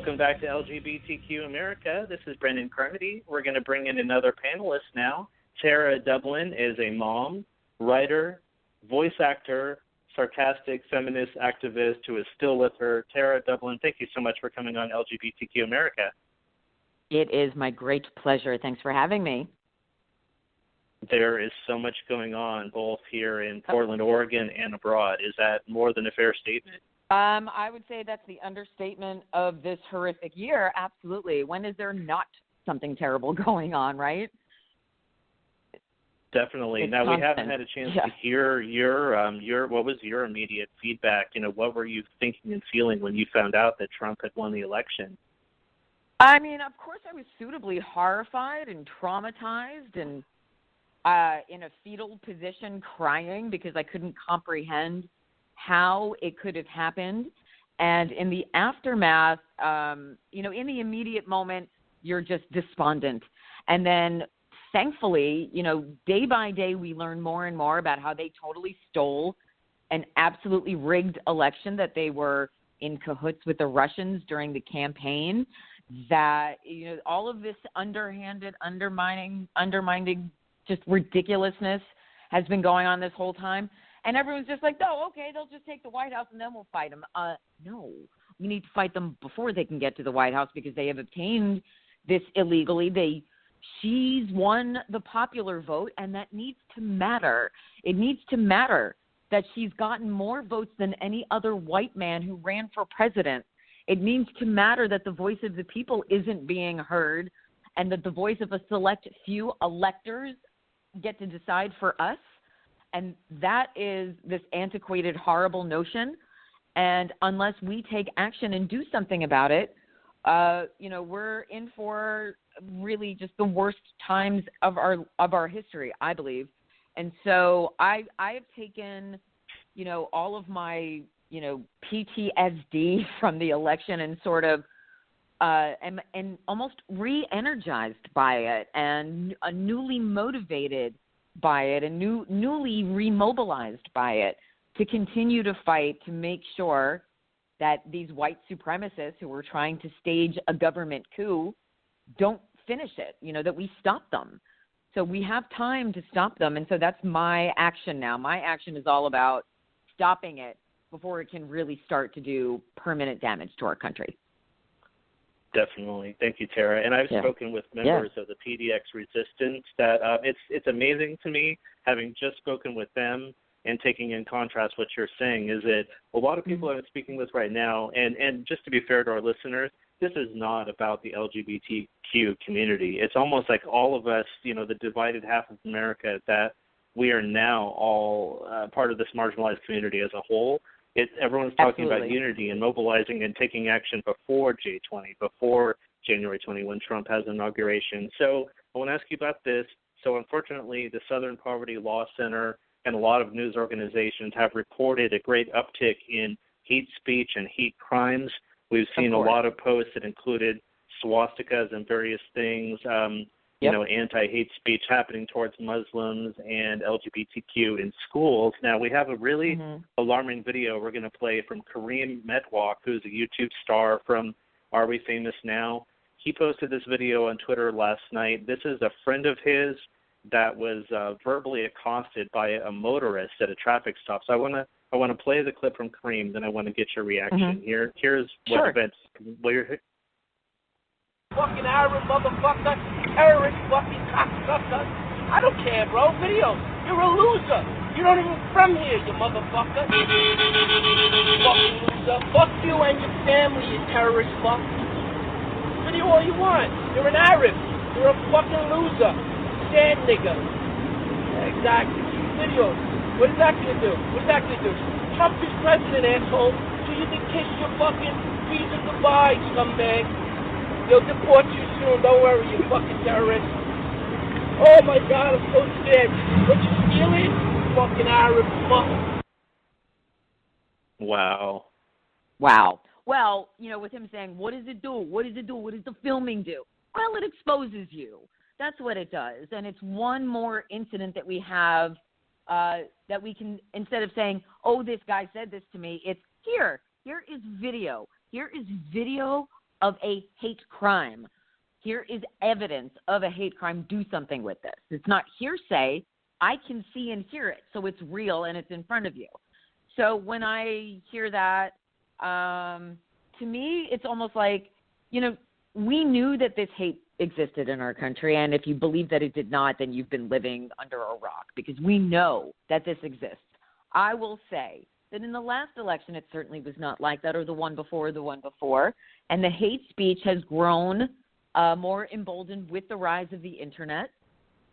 Welcome back to LGBTQ America. This is Brendan Carmody. We're going to bring in another panelist now. Tara Dublin is a mom, writer, voice actor, sarcastic feminist activist who is still with her. Tara Dublin, thank you so much for coming on LGBTQ America. It is my great pleasure. Thanks for having me. There is so much going on both here in Portland, Oregon, and abroad. Is that more than a fair statement? I would say that's the understatement of this horrific year. Absolutely. When is there not something terrible going on, right? Definitely. It's now, constant. We haven't had a chance to hear your what was your immediate feedback? What were you thinking and feeling when you found out that Trump had won the election? I mean, of course I was suitably horrified and traumatized and in a fetal position crying because I couldn't comprehend how it could have happened. And in the aftermath, in the immediate moment, you're just despondent. And then thankfully, day by day, we learn more and more about how they totally stole an absolutely rigged election, that they were in cahoots with the Russians during the campaign, that, all of this underhanded, undermining, just ridiculousness has been going on this whole time. And everyone's just like, oh, okay, they'll just take the White House and then we'll fight them. No, we need to fight them before they can get to the White House because they have obtained this illegally. She's won the popular vote, and that needs to matter. It needs to matter that she's gotten more votes than any other white man who ran for president. It needs to matter that the voice of the people isn't being heard and that the voice of a select few electors get to decide for us. And that is this antiquated, horrible notion. And unless we take action and do something about it, we're in for really just the worst times of our history, I believe. And so I have taken, all of my, PTSD from the election and sort of and almost re-energized by it and newly motivated by it and newly remobilized by it to continue to fight to make sure that these white supremacists who are trying to stage a government coup don't finish it, that we stop them. So we have time to stop them. And so that's my action now. My action is all about stopping it before it can really start to do permanent damage to our country. Definitely. Thank you, Tara. And I've spoken with members of the PDX resistance that it's amazing to me, having just spoken with them and taking in contrast what you're saying, is that a lot of people I'm speaking with right now, and just to be fair to our listeners, this is not about the LGBTQ community. It's almost like all of us, the divided half of America, that we are now all part of this marginalized community as a whole. Everyone's talking about unity and mobilizing and taking action before J20, before January 20, when Trump has inauguration. So I want to ask you about this. So unfortunately, the Southern Poverty Law Center and a lot of news organizations have reported a great uptick in hate speech and hate crimes. We've seen a lot of posts that included swastikas and various things, anti-hate speech happening towards Muslims and LGBTQ in schools. Now, we have a really alarming video we're going to play from Kareem Medwalk, who's a YouTube star from Are We Famous Now? He posted this video on Twitter last night. This is a friend of his that was verbally accosted by a motorist at a traffic stop. So I want to play the clip from Kareem, then I want to get your reaction. Here's what events. Fucking Arab motherfucker, terrorist fucking cocksucker. I don't care, bro. Video. You're a loser. You're not even from here, you motherfucker. Fucking loser. Fuck you and your family, you terrorist fuck. Video all you want. You're an Arab. You're a fucking loser. Sad nigga. Yeah, exactly. Video. What is that gonna do? Trump is president, asshole. So you can kiss your fucking visa goodbye, scumbag. They'll deport you soon. Don't worry, you fucking terrorist. Oh my God, I'm so scared. What you stealing? Fucking Arab fuck. Wow. Well, with him saying, what does it do? What does the filming do? Well, it exposes you. That's what it does. And it's one more incident that we have that we can, instead of saying, oh, this guy said this to me, it's here. Here is video. Here is video of a hate crime. Here is evidence of a hate crime. Do something with this. It's not hearsay. I can see and hear it, so it's real and it's in front of you. So when I hear that, to me, it's almost like, we knew that this hate existed in our country, and if you believe that it did not, then you've been living under a rock, because we know that this exists. I will say that in the last election, it certainly was not like that, or the one before, and the hate speech has grown more emboldened with the rise of the internet.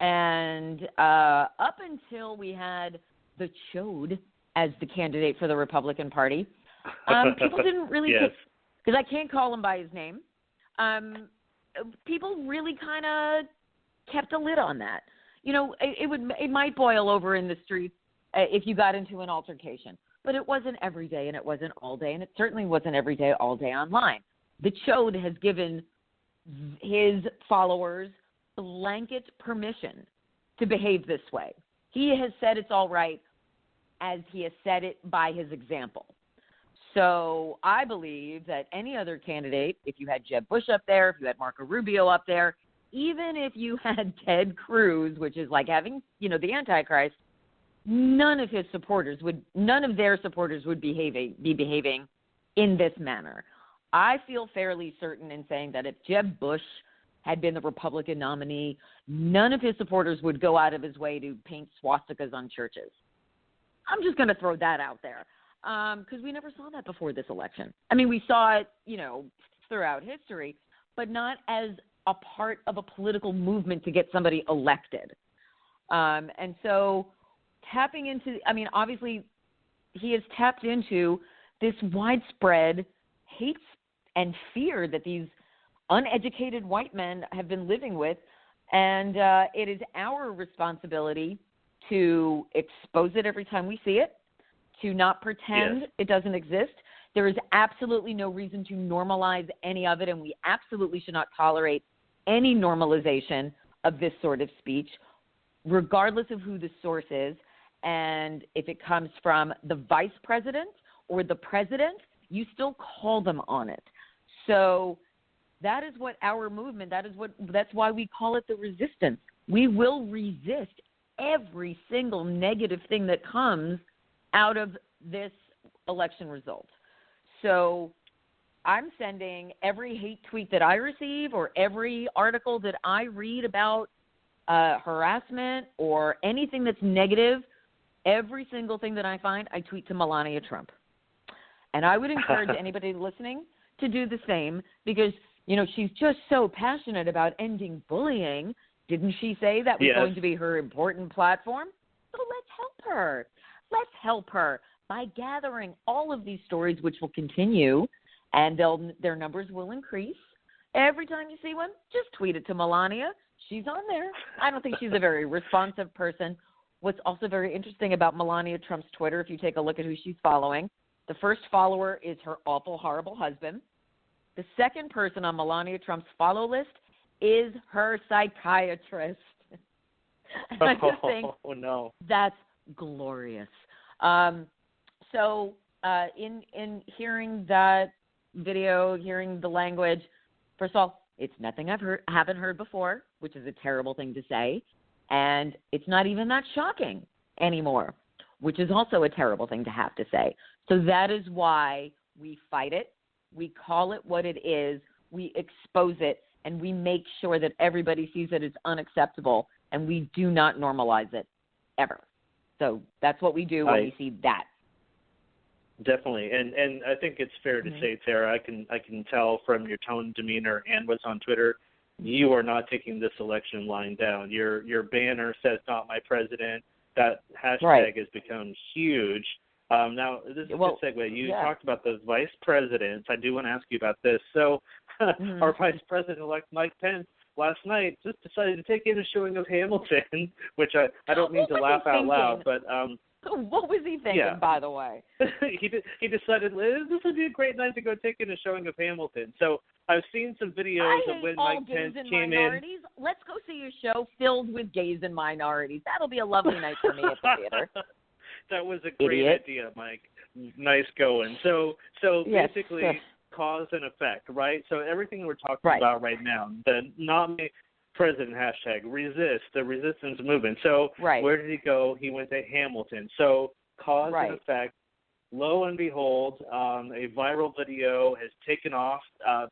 And up until we had the Chode as the candidate for the Republican Party, people didn't really because I can't call him by his name. People really kind of kept a lid on that. It might boil over in the streets if you got into an altercation, but it wasn't every day, and it wasn't all day, and it certainly wasn't every day, all day online. The Chode has given his followers blanket permission to behave this way. He has said it's all right, as he has said it by his example. So I believe that any other candidate, if you had Jeb Bush up there, if you had Marco Rubio up there, even if you had Ted Cruz, which is like having, the Antichrist, none of their supporters would be behaving in this manner. I feel fairly certain in saying that if Jeb Bush had been the Republican nominee, none of his supporters would go out of his way to paint swastikas on churches. I'm just going to throw that out there because we never saw that before this election. I mean, we saw it, throughout history, but not as a part of a political movement to get somebody elected. And so tapping into, obviously he has tapped into this widespread hate and fear that these uneducated white men have been living with, and it is our responsibility to expose it every time we see it, to not pretend it doesn't exist. There is absolutely no reason to normalize any of it, and we absolutely should not tolerate any normalization of this sort of speech, regardless of who the source is. And if it comes from the vice president or the president, you still call them on it. So that is what our movement, that's why we call it the resistance. We will resist every single negative thing that comes out of this election result. So I'm sending every hate tweet that I receive or every article that I read about harassment or anything that's negative, every single thing that I find, I tweet to Melania Trump. And I would encourage anybody listening to do the same because, she's just so passionate about ending bullying. Didn't she say that was going to be her important platform? So let's help her. Let's help her by gathering all of these stories, which will continue, and their numbers will increase. Every time you see one, just tweet it to Melania. She's on there. I don't think she's a very responsive person. What's also very interesting about Melania Trump's Twitter, if you take a look at who she's following, the first follower is her awful, horrible husband. The second person on Melania Trump's follow list is her psychiatrist. I just think that's glorious. So in hearing that video, hearing the language, first of all, it's nothing haven't heard before, which is a terrible thing to say. And it's not even that shocking anymore, which is also a terrible thing to have to say. So that is why we fight it. We call it what it is. We expose it, and we make sure that everybody sees that it's unacceptable, and we do not normalize it ever. So that's what we do when we see that. Definitely, and I think it's fair to say, Tara, I can tell from your tone, demeanor, and what's on Twitter, you are not taking this election lying down. Your banner says "Not My President." That hashtag has become huge. Now, this is a good segue. You talked about the vice presidents. I do want to ask you about this. So our vice president-elect Mike Pence last night just decided to take in a showing of Hamilton, which I don't mean to laugh out loud, but what was he thinking, by the way? he decided this would be a great night to go take in a showing of Hamilton. So I've seen some videos of when Mike Pence came in. Let's go see a show filled with gays and minorities. That'll be a lovely night for me at the theater. That was a great idea, Mike. Nice going. So basically, cause and effect, right? So everything we're talking Right. about right now, the nominate president hashtag, resist, the resistance movement. So where did he go? He went to Hamilton. So cause and effect. Lo and behold, a viral video has taken off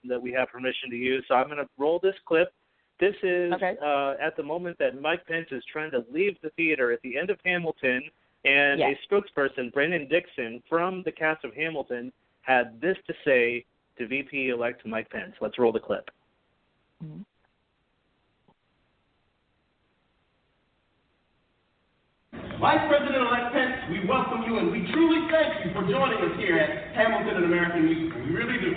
that we have permission to use. So I'm going to roll this clip. This is at the moment that Mike Pence is trying to leave the theater at the end of Hamilton, and a spokesperson, Brandon Dixon, from the cast of Hamilton, had this to say to VP-elect Mike Pence. Let's roll the clip. Mm-hmm. Vice President-elect Pence, we welcome you and we truly thank you for joining us here at Hamilton, an American Musical. We really do.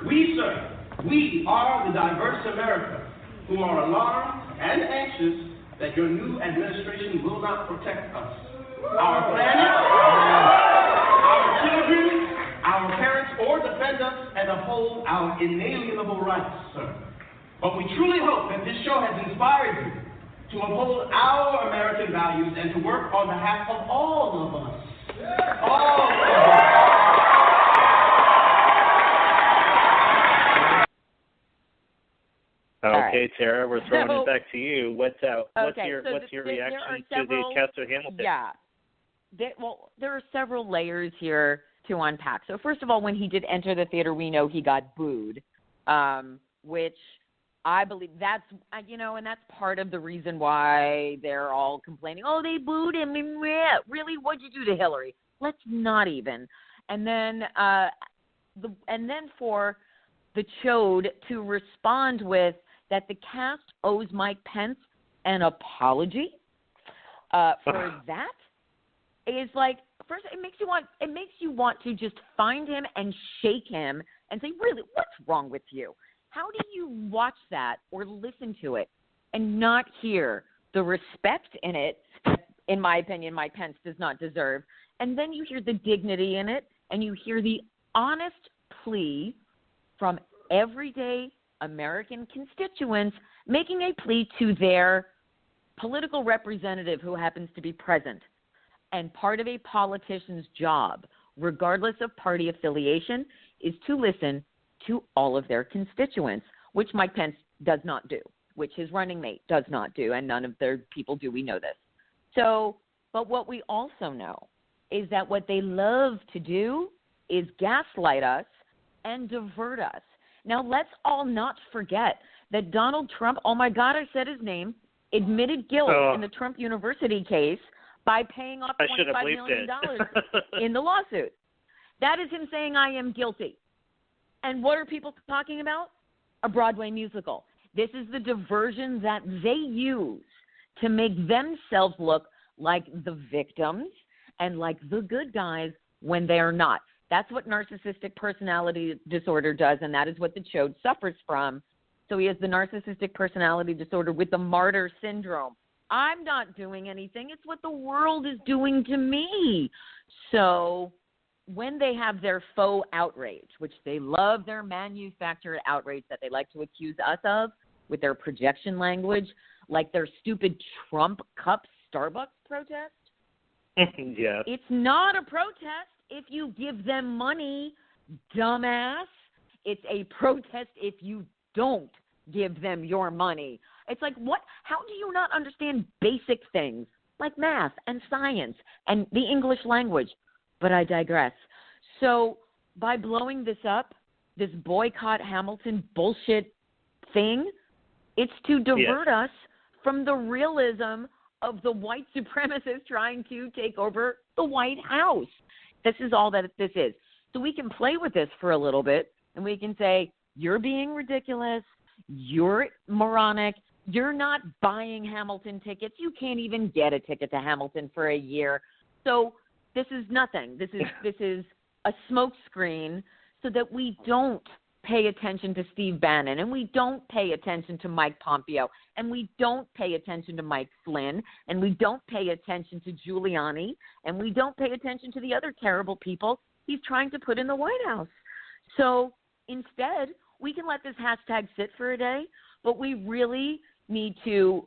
We, sir, we are the diverse America who are alarmed and anxious that your new administration will not protect us, our planet, our children, our parents, or defend us and uphold our inalienable rights, sir. But we truly hope that this show has inspired you to uphold our American values and to work on behalf of all of us. All of us. Okay, Tara, we're throwing it back to you. What's your reaction to the cast of Hamilton? Yeah. There are several layers here to unpack. So first of all, when he did enter the theater, we know he got booed, which I believe that's, and that's part of the reason why they're all complaining. Oh, they booed him. Really? What'd you do to Hillary? Let's not even. And then, for the Chode to respond with that the cast owes Mike Pence an apology for that is like, first, it makes you want to just find him and shake him and say, really, what's wrong with you? How do you watch that or listen to it and not hear the respect in it, in my opinion, Mike Pence does not deserve, and then you hear the dignity in it and you hear the honest plea from everyday American constituents making a plea to their political representative who happens to be present. And part of a politician's job, regardless of party affiliation, is to listen to all of their constituents, which Mike Pence does not do, which his running mate does not do, and none of their people do. We know this. So, but what we also know is that what they love to do is gaslight us and divert us. Now, let's all not forget that Donald Trump, oh my God, I said his name, admitted guilt in the Trump University case by paying off $25 million in the lawsuit. That is him saying, I am guilty. And what are people talking about? A Broadway musical. This is the diversion that they use to make themselves look like the victims and like the good guys when they are not. That's what narcissistic personality disorder does, and that is what the Chode suffers from. So he has the narcissistic personality disorder with the martyr syndrome. I'm not doing anything. It's what the world is doing to me. So when they have their faux outrage, which they love their manufactured outrage that they like to accuse us of with their projection language, like their stupid Trump Cup Starbucks protest. Yeah. It's not a protest if you give them money, dumbass. It's a protest if you don't give them your money. It's like, what? How do you not understand basic things like math and science and the English language? But I digress. So by blowing this up, this boycott Hamilton bullshit thing, it's to divert us from the realism of the white supremacists trying to take over the White House. This is all that this is. So we can play with this for a little bit, and we can say, you're being ridiculous, you're moronic, you're not buying Hamilton tickets, you can't even get a ticket to Hamilton for a year. So this is nothing. This is a smokescreen so that we don't pay attention to Steve Bannon, and we don't pay attention to Mike Pompeo, and we don't pay attention to Mike Flynn, and we don't pay attention to Giuliani, and we don't pay attention to the other terrible people he's trying to put in the White House. So instead, we can let this hashtag sit for a day, but we really need to